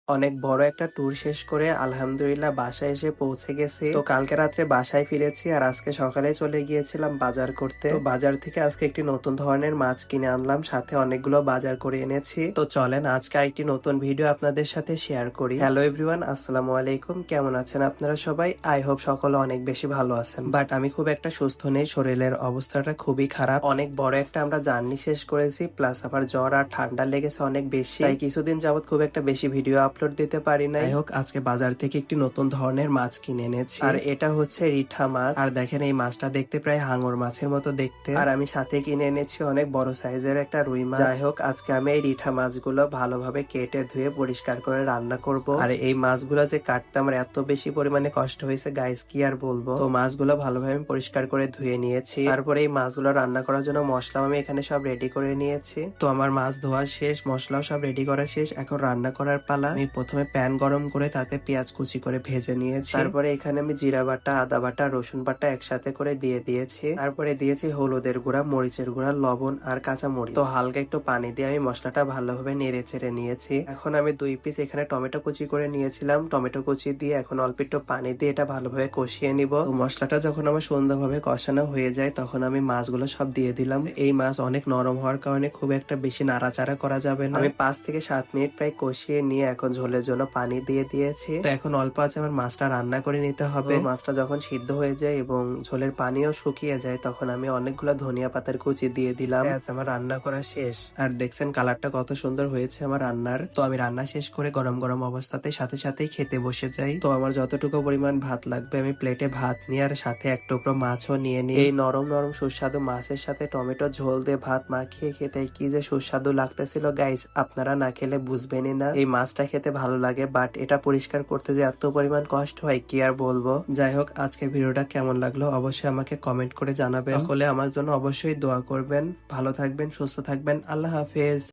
অনেক বড় একটা ট্যুর শেষ করে আলহামদুলিল্লাহ বাসায় এসে পৌঁছে গেছি। তো কালকে রাত্রে বাসায় ফিরেছি আর আজকে সকালে চলে গিয়েছিলাম বাজার করতে। তো বাজার থেকে আজকে একটি নতুন ধরনের মাছ কিনে আনলাম, সাথে অনেকগুলো বাজার করে এনেছি। তো চলেন আজকে একটি নতুন ভিডিও আপনাদের সাথে শেয়ার করি। হ্যালো এভরিওয়ান, আসসালামু আলাইকুম। কেমন আছেন আপনারা সবাই? আই হোপ সকলে অনেক বেশি ভালো আছেন। বাট আমি খুব একটা সুস্থ নেই, শরীরের অবস্থাটা খুবই খারাপ। অনেক বড় একটা আমরা জার্নি শেষ করেছি, প্লাস আমার জ্বর আর ঠান্ডা লেগেছে অনেক বেশি, তাই কিছুদিন যাবত খুব একটা বেশি ভিডিও আপলোড দিতে পারি নাই। যাই হোক, আজকে বাজার থেকে একটি নতুন ধরনের মাছ কিনে এনেছি, আর এটা হচ্ছে রিঠা মাছ। আর দেখেন এই মাছটা দেখতে প্রায় হাঙর মাছের মতো দেখতে। আর আমি সাথে কিনে এনেছি অনেক বড় সাইজের একটা রুই মাছ। যাই হোক, আজকে আমি এই রিঠা মাছগুলো ভালোভাবে কেটে ধুয়ে পরিষ্কার করে রান্না করব। আর এই মাছগুলো যে কাটতে আমার এত বেশি পরিমাণে কষ্ট হয়েছে গাইস, কি আর বলবো। তো মাছগুলো ভালোভাবে আমি পরিষ্কার করে ধুয়ে নিয়েছি। তারপরে এই মাছগুলো রান্না করার জন্য মশলা আমি এখানে সব রেডি করে নিয়েছি। তো আমার মাছ ধোয়া শেষ, মশলাও সব রেডি করা শেষ, এখন রান্না করার পালা। আমি প্রথমে প্যান গরম করে তাতে পেঁয়াজ কুচি করে ভেজে নিয়েছি। তারপরে এখানে আমি জিরা বাটা, আদা বাটা, রসুন বাটা একসাথে করে দিয়ে দিয়েছি। তারপরে দিয়েছি হলুদের গুঁড়া, মরিচের গুঁড়া, লবণ আর কাঁচা মরিচ। তো হালকা একটু পানি দিয়ে আমি মশলাটা ভালোভাবে নেড়ে চেড়ে নিয়েছি। এখন আমি 2 পিস এখানে টমেটো কুচি করে নিয়েছিলাম, টমেটো কুচি দিয়ে এখন অল্প একটু পানি দিয়ে এটা ভালোভাবে কষিয়ে নিব। তো মশলাটা যখন আমার সুন্দরভাবে কষানো হয়ে যায় তখন আমি মাছগুলো সব দিয়ে দিলাম। এই মাছ অনেক নরম হওয়ার কারণে খুব একটা বেশি নাড়াচাড়া করা যাবে না। আমি 5 থেকে 7 মিনিট প্রায় কষিয়ে নিয়ে এখন ঝোলের জন্য পানি দিয়ে দিয়েছি। তো এখন অল্প আছে আমার মাছটা রান্না করে নিতে হবে। মাছটা যখন সিদ্ধ হয়ে যায় এবং ঝোলের পানিও শুকিয়ে যায় তখন আমি অনেকগুলো ধনিয়া পাতার কুচি দিয়ে দিলাম। আমার রান্না করা শেষ, আর দেখছেন কালারটা কত সুন্দর হয়েছে আমার রান্নার। তো আমি রান্না শেষ করে গরম গরম অবস্থাতে সাথে সাথেই খেতে বসে যাই। তো আমার যতটুকু পরিমাণ ভাত লাগবে আমি প্লেটে ভাত নিয়ে আর সাথে এক টুকরো মাছও নিয়ে নিই। এই নরম নরম সুস্বাদু মাছের সাথে টমেটো ঝোল দিয়ে ভাত মাখিয়ে খেতে কি যে সুস্বাদু লাগতেছিল গাইস, আপনারা না খেলে বুঝবেনই না। এই মাছটা খেতে ভালো লাগে, বাট এটা পরিষ্কার করতে যে এত পরিমাণ কষ্ট হয় কি আর বলবো। যাই হোক, আজকে ভিডিওটা কেমন লাগলো অবশ্যই আমাকে কমেন্ট করে জানাবেন। সকলে আমার জন্য অবশ্যই দোয়া করবেন। ভালো থাকবেন, সুস্থ থাকবেন। আল্লাহ হাফেজ।